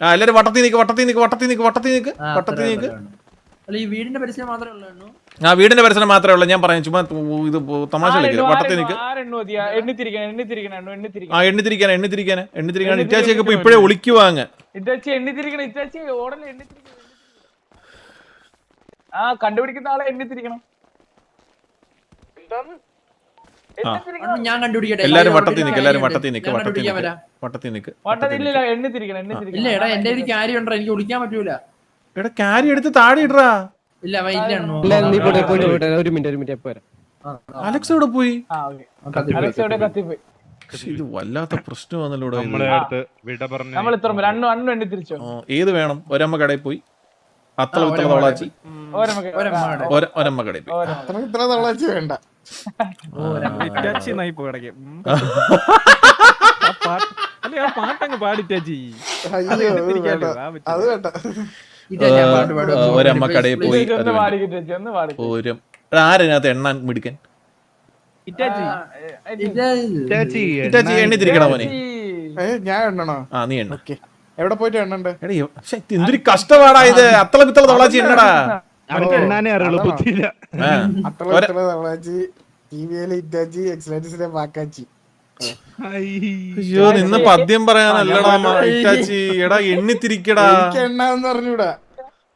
ആ എല്ലാരും വട്ടത്തിൽ നിക്ക്. ഈ വീടിന്റെ പരിസരം മാത്രമേ ഉള്ളൂ. ആ വീടിന്റെ പരിസരം മാത്രമേ ഉള്ളൂ. ഞാൻ പറയാം ചുമ്മാ ഇത് തമാശ കളിക്കരുത്. വട്ടത്തിൽ നിക്ക്. ആ എണ്ണിത്തിരിക്കാന് ഇറ്റാച്ചിയൊക്കെ ഇപ്പൊ ഇപ്പഴേ ഒളിക്കുവാങ്ങ. കണ്ടുപിടിക്കുന്ന ആളെ എണ്ണിത്തിരിക്കണം. ഞാൻ കണ്ടുപിടിക്കട്ടെ. എല്ലാരും വട്ടത്തിൽ നിക്ക്. ഇല്ല എടാ എന്റെ ഒരു കാര്യം ഉണ്ടോ, എനിക്ക് വിളിക്കാൻ പറ്റൂല. എടാ കാരി എടുത്ത് താഴെ ഇടറാ. ഇല്ല ഒരു മിനിറ്റ് എപ്പോ വരാം. അലക്സ് എവിടെ പോയി? കത്തിപ്പോയി. ഇത് വല്ലാത്ത പ്രശ്നമാണല്ലോ. ഏത് വേണം? ഒരമ്മ കടയിൽ പോയി അത്ര തവളാച്ചി. ഒരമ്മ കടയിൽ പോയി വേണ്ട. പാട്ടങ്ങ് പാടിറ്റാച്ചി. ഒരമ്മ കടയിൽ പോയി. ആരതിനകത്ത് എണ്ണാൻ മിടുക്കൻ? എണ്ണിത്തിരിക്കണ മോനെ. ഞാൻ എണ്ണണോ? ആ നീ എണ്ണ. എവിടെ പോയിട്ട് എണ്ണണ്ടേ? എന്തൊരു കഷ്ടപ്പാടാ ഇത്. അത്തള പിത്തള തവളാച്ചി എണ്ണടാ. അയ്യോ നിന്ന് പദ്യം പറയാനല്ലടാ ഇറ്റാച്ചി. എടാ എണ്ണിത്തിരിക്കടാ. എണ്ണാന്ന് പറഞ്ഞൂടാ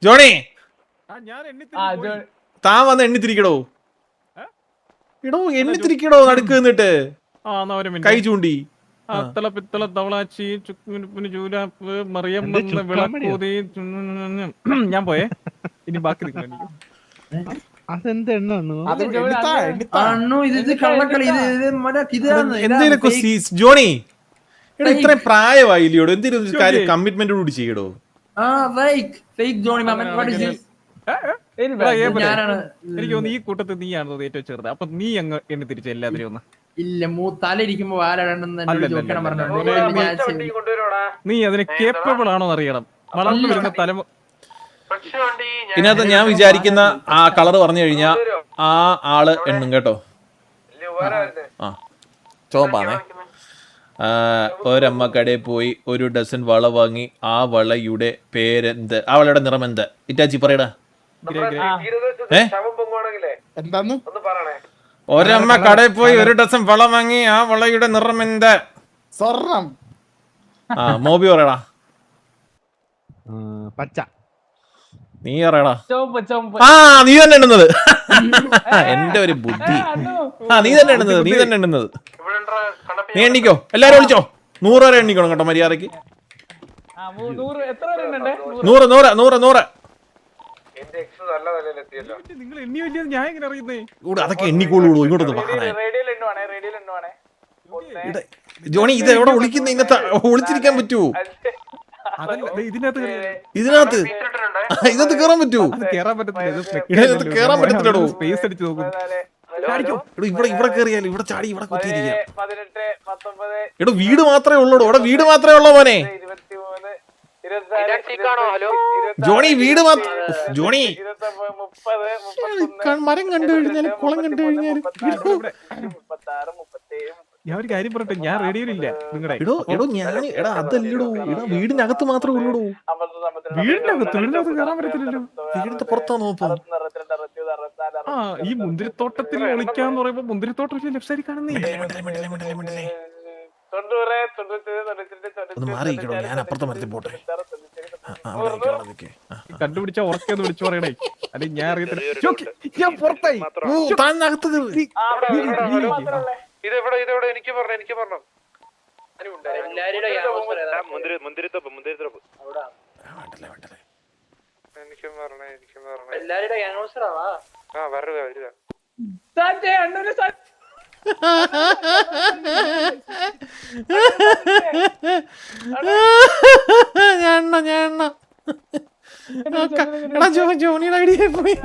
ജോണി. താൻ വന്ന് എണ്ണിത്തിരിക്കടോ. എടോ എണ്ണിത്തിരിക്കടോ നടുക്ക് നിന്നിട്ട് കൈ ചൂണ്ടി. അത്തള പിത്തള തവളാച്ചി ചൂരാപ്പ് മറിയം വിളക്കൂതി. ഞാൻ പോയേ. ഇനി ബാക്കി എന്തേലൊക്കെ ജോണി എടാ ഇത്രയും പ്രായമായില്ലയോടോ. എന്തെങ്കിലും കാര്യം കമ്മിറ്റ്മെന്റ് കൂടി ചെയ്യടോ. എനിക്ക് തോന്നുന്നു ഈ കൂട്ടത്തിൽ നീയാണോ ഏറ്റവും ചെറുത്. അപ്പൊ നീ അങ്ങ് എണ്ണി തിരിച്ചു എല്ലാവരും ഒന്ന്. ഇല്ല മൂത്താലിരിക്കുമ്പോ നീ അതിന് കേപ്പബിൾ ആണോ അറിയണം. വളർന്നു വരുന്ന തലമുറ. ഇതിനകത്ത് ഞാൻ വിചാരിക്കുന്ന ആ കളർ പറഞ്ഞു കഴിഞ്ഞാ ആ ആള് എണ്ണും കേട്ടോ. ആ ചോപ്പാണേ. ഒരമ്മ കടയിൽ പോയി ഒരു ഡസൻ വള വാങ്ങി. ആ വളയുടെ പേരെന്ത്? ആ വളയുടെ നിറം എന്ത്? ഇറ്റാച്ചി പറയടാ. എന്താന്ന്? ഒരമ്മ കടയിൽ പോയി ഒരു ഡസൻ വള വാങ്ങി. ആ വളയുടെ നിറം എന്ത്? സ്വർണം. ആ മോബി പറയടാ. പച്ച. നീ പറയടാ. ആ നീ തന്നെ എണ്ണുന്നത്. എന്റെ ഒരു ബുദ്ധി. ആ നീ തന്നെ എണ്ണുന്നത്. നീ എണ്ണിക്കോ. എല്ലാരും വിളിച്ചോ. 100 വരെ എണ്ണിക്കണം കേട്ടോ മര്യാദക്ക്. 100. നിങ്ങൾ എണ്ണി വലിയ ഞാൻ എങ്ങനെ അറിയുന്നേ? അതൊക്കെ എണ്ണിക്കോളൂ. ഇങ്ങോട്ടൊന്ന് ജോണി ഇത് എവിടെ വിളിക്കുന്ന? ഒളിച്ചിരിക്കാൻ പറ്റുമോ? ഇതിനകത്ത് കേറാൻ പറ്റുമോ? കേറാൻ പറ്റത്തില്ലടോ. സ്പേസ് അടിച്ച് നോക്കും. ഇവിടെ കേറിയാലോ. ഇവിടെ ചാടി ഇവിടെ കുത്തിയിരിക്കാം. എടോ വീട് മാത്രമേ ഉള്ളൂ. ഇവിടെ വീട് മാത്രമേ ഉള്ളൂ മോനെ. ജോണി വീട് ജോണി മരം കണ്ടു കഴിഞ്ഞാല് കുളം കണ്ടു കഴിഞ്ഞാല്. ഞാൻ ഒരു കാര്യം പറയട്ടെ. ഞാൻ റേഡിയോയിലില്ല നിങ്ങളുടെ. എടാ അതല്ലടോ. എടാ വീടിനകത്ത് മാത്രമേ ഉള്ളൂടോ. വീടിനകത്ത് കയറാൻ പറ്റത്തില്ലല്ലോ. വീടിന്റെ പുറത്താ നോക്കാം. ആ ഈ മുന്തിരിത്തോട്ടത്തിൽ ഒളിക്കാന്ന് പറയുമ്പോ മുന്തിരിത്തോട്ടം ലെഫ്റ്റ് സൈഡിൽ കാണുന്നേ. ഒന്ന് മാറിയിരിക്കണോ. ഞാൻ അപ്പുറത്തെ മരത്തിൽ പോട്ടെ. കണ്ടുപിടിച്ച ഉറക്കൊന്ന് വിളിച്ചു പറയണേ. അല്ലെങ്കിൽ ഞാൻ അറിയത്തില്ല. ഞാൻ പുറത്തായി. എനിക്ക് പറഞ്ഞു ജോണിയുടെ ഐഡിയ പോയി.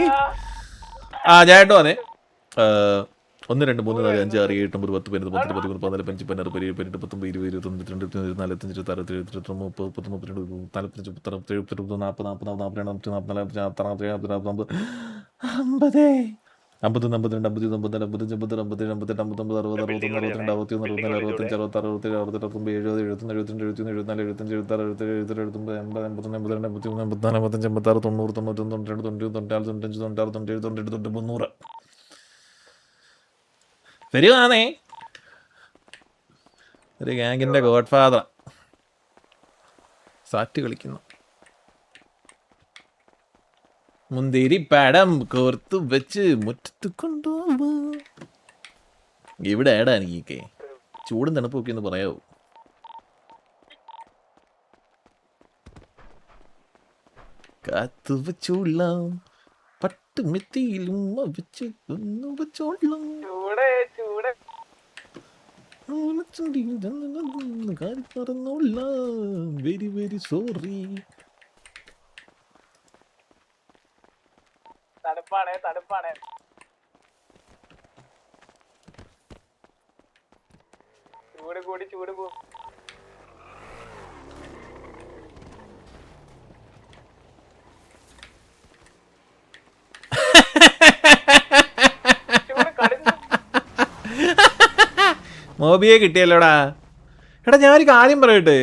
ആ ചേട്ടോ അതെ. 1 2 3 4 5 6 7 8 9 10 11 12 13 14 15 16 17 18 19 20 21 22 24 25 26 27 28 30 31 32 33 34 35 36 37 38 40 41 42 43 44 45 46 47 48 49 50. 51 52 53 54 55 56 57 58 59 60 61 62 63 64 65 66 67 68 69 70 74 75 വരുവാണേ ഒരു ഗാങ്ങിന്റെ ഗോഡ് ഫാദർ സാറ്റ് കളിക്കുന്നു. മുന്തിരി പടം കോർത്തു വെച്ച് മുറ്റത്ത് കൊണ്ടുപോവാ. ഇവിടെ ഏടാ എനിക്കൊക്കെ ചൂടും തണുപ്പൊക്കെ ഒന്ന് പറയാവോ? കാത്തു വെച്ചോളാം പട്ടുമെത്തിയിലും വെച്ച് ഒന്ന് വെച്ചോളാം. Very very sorry. തണുപ്പാണ് ചൂട് കൂടും. മോബിയെ കിട്ടിയല്ലോടാ. എടാ ഞാനൊരു കാര്യം പറയട്ടെ.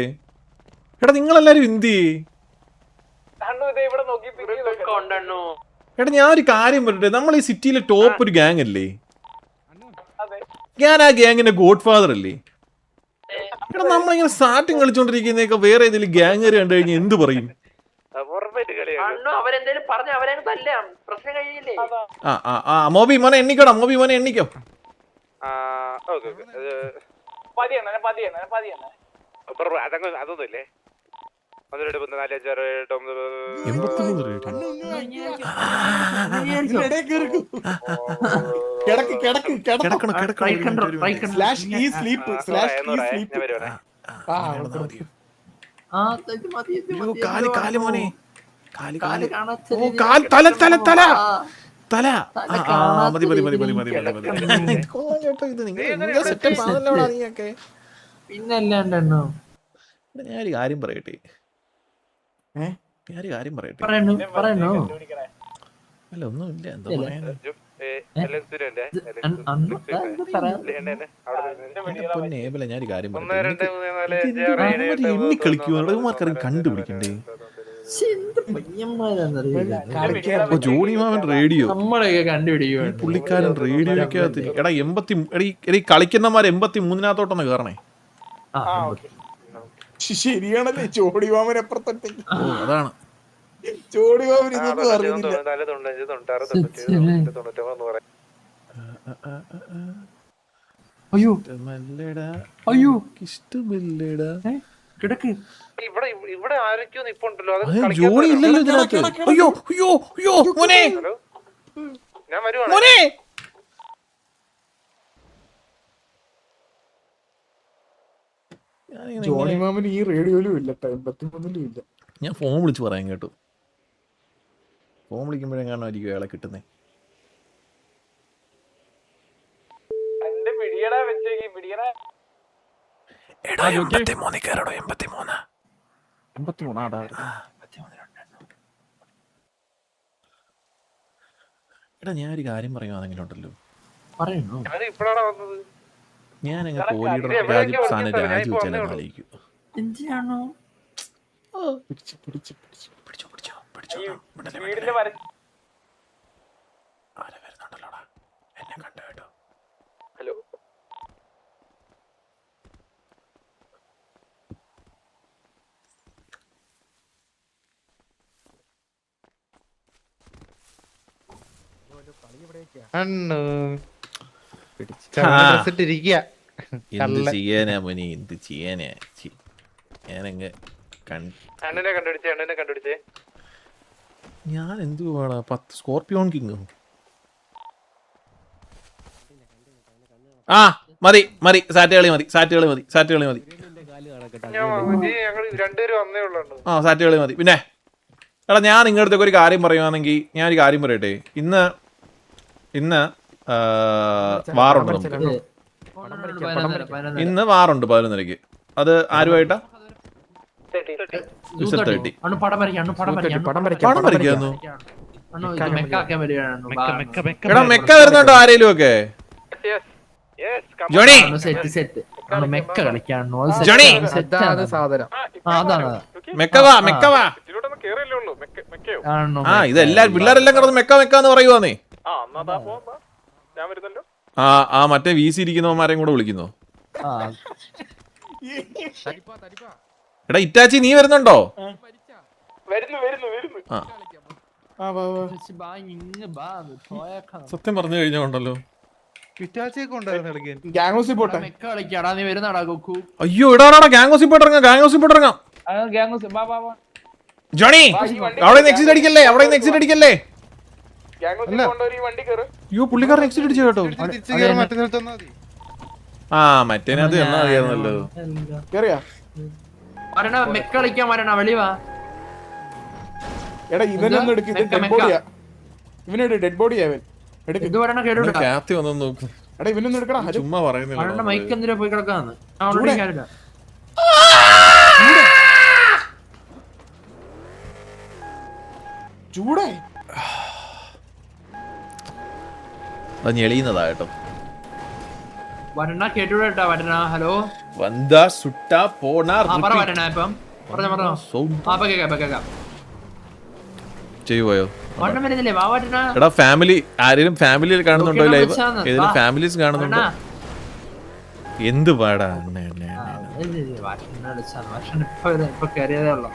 എടാ നിങ്ങളെല്ലാരും എന്തി? എടാ ഞാനൊരു കാര്യം പറയട്ടെ. നമ്മൾ ഈ സിറ്റിയിലെ ടോപ്പ് ഒരു ഗ്യാങ് അല്ലേ? ഞാൻ ആ ഗ്യാങ്ങിന്റെ ഗോഡ് ഫാദർ അല്ലേ? എടാ നമ്മളിങ്ങനെ സ്റ്റാർട്ടിങ് കളിച്ചോണ്ടിരിക്കുന്നതൊക്കെ വേറെ ഏതെങ്കിലും ഗ്യാങ്ങർ കണ്ടു കഴിഞ്ഞാൽ എന്ത് പറയും? മോബി മോനെ എണ്ണിക്കോടാ. മോബി മോനെ എണ്ണിക്കോ. അതൊന്നുമില്ലേ? 1 2 3 4 5 6 പിന്നല്ലാണ്ടെണ്ണോ. ഞാനൊരു കാര്യം പറയട്ടെ. അല്ല ഒന്നുമില്ല. എന്താ പറയാ ഞാനൊരു കാര്യം എണ്ണിക്കളിക്കുമാർക്കറിയാം കണ്ടുപിടിക്കണ്ടേ? ജോണി മാമൻ റേഡിയോ നമ്മളൊക്കെ കണ്ടുപിടിക്കും. പുള്ളിക്കാരൻ റേഡിയോക്കകത്ത് എടാ 80 കളിക്കുന്നമാർ 83-നകത്തോട്ടൊന്ന് കയറണേ. ശരിയാണല്ലേ ജോഡി മാമൻ എപ്പുറത്തേക്ക്. അതാണ് ജോഡി മാമൻ ഇതൊന്നും അറിയുന്നില്ല. അയ്യോ അയ്യോ ഇഷ്ടമില്ലടാ. കിടക്ക്. ഇവിടെ ആരൊക്കെയോ നിപ്പുണ്ടല്ലോ. ജോണി ഇല്ലല്ലോ ഇതിനകത്ത്. അയ്യോ അയ്യോ അയ്യോ മോനെ ഞാൻ വരുവാണ്. മോനെ ജോണി മാമൻ ഈ റേഡിയോയിലും ഇല്ല, 83-ലും ഇല്ല. ഞാൻ ഫോൺ വിളിച്ച് പറയാൻ കേട്ടു. ഫോൺ വിളിക്കുമ്പോഴെങ്ങാണോ ആയിരിക്കും അയാളെ കിട്ടുന്നേ. എടാ 83 കയറടോ. 83 എടാ ഞാനൊരു കാര്യം പറയുവാണെങ്കിലും ഉണ്ടല്ലോ. ഇപ്പഴാണ് വന്നത്. ഞാനങ്ങ് കോഹ്ലിയുടെ രാജസ്ഥാനെ രാജിവെച്ചാലും ആലോചിക്കും. എന്തിനാണോ ആരെ വരുന്നുണ്ടല്ലോടാ. എന്നെ കണ്ടു കേട്ടോ. ഹലോ എന്ത് ചെയ്യാനാ മോനെ, എന്ത് ചെയ്യാനാ. ഞാനങ്ങ് അണ്ണനെ കണ്ടുപിടിച്ചേ. ഞാൻ എന്ത് വേണ 10 സ്കോർപിയോൺ കിങ്. ആ മതി മതി. സാറ്റുകളി മതി. ആ സാറ്റുകളി മതി. പിന്നെ എടാ ഞാൻ നിങ്ങളുടെ അടുത്തേക്ക് ഒരു കാര്യം പറയുവാണെങ്കിൽ ഞാനൊരു കാര്യം പറയട്ടെ. ഇന്ന് വാറുണ്ട് നമുക്ക്. ഇന്ന് വാറുണ്ട് 11:30. അത് ആരുമായിട്ടാ? പടം വരയ്ക്കാന്നു. മെക്കാക്കാൻ വരികയാണ് എടാ മെക്ക വരുന്നുണ്ടോ ആരേലും ഒക്കെ ജോണി സെറ്റ് മെക്ക കളിക്കാണോ ജോണി സാധനം അതാണ് മെക്കവാ മെക്കവാ ഇതിലോട്ടൊന്ന് കേറിയല്ലേ ഉള്ളൂ മെക്കയോ കാണണോ ആ ഇതെല്ലാം പിള്ളേരെല്ലാം കിടന്ന് മെക്ക മെക്കാന്ന് പറയുവാന്നേ ആ എന്നാ താ പോവാ ഞാൻ വരുന്നല്ലോ ആ മറ്റേ വീസി ഇരിക്കുന്നവന്മാരെയും കൂടെ വിളിക്കുന്നു എടാ ഇറ്റാച്ചി നീ വരുന്നുണ്ടോ സത്യം പറഞ്ഞു കഴിഞ്ഞോണ്ടല്ലോ ഗ്യാങ് പോട്ടെ മെക്ക കളിക്കാടാ നീ വരുന്നാടാ കുക്കു അയ്യോ ഇടാറാടാ ഗാംഗോസി പോയിട്ടിറങ്ങാം ജോണി അവിടെ എക്സിറ്റ് അടിക്കല്ലേ അയ്യോ പുള്ളിക്കാരൻ എക്സിറ്റ് അടിച്ചു കേട്ടോ ആ മറ്റേനകത്ത് എന്നാ അറിയാന്നല്ലോ കേറിയാ വരണ മെക്ക കളിക്കാൻ വരണ വെളി വാ എടാ ഇവനൊന്നും എടുക്ക് ഇത് ഡെഡ് ബോഡിയാ ഇവനെട് ഡെഡ് ബോഡിയാ ഇവൻ എടുക്ക് ഇത് വരണ കേട്ടോ ക്യാപ്തി വന്നു നോക്ക് എടാ ഇവനൊന്നും എടുക്കടാ ഹലോ ചുമ്മാ വരണ പറയുന്നില്ല മൈക്ക് എന്തിനാ പോയി കിടക്കാന്ന് അവിടെ കാര്യമില്ല ചൂടേ അത് ഞെളിയുന്നതാ കേട്ടോ വരണ കേട്ടൂടാ വരണ ഹലോ വന്ദാ സുട്ടാ പോണാർ പറ വരണ ഇപ്പം പറഞ്ഞോ കേക്കാം ചെയ്യുപോയോ വരണം വരുന്നില്ലേ വാ വരണ എടാ ഫാമിലി ആരെങ്കിലും ഫാമിലിയിൽ കാണുന്നുണ്ടോ ലൈവ് വിളിച്ചാന്ന്. ഏതെങ്കിലും വാ. ഫാമിലീസ് കാണുന്നുണ്ടോ എന്ത് പാടാ വർഷം ഇപ്പൊ കയറിയതേ ഉള്ളു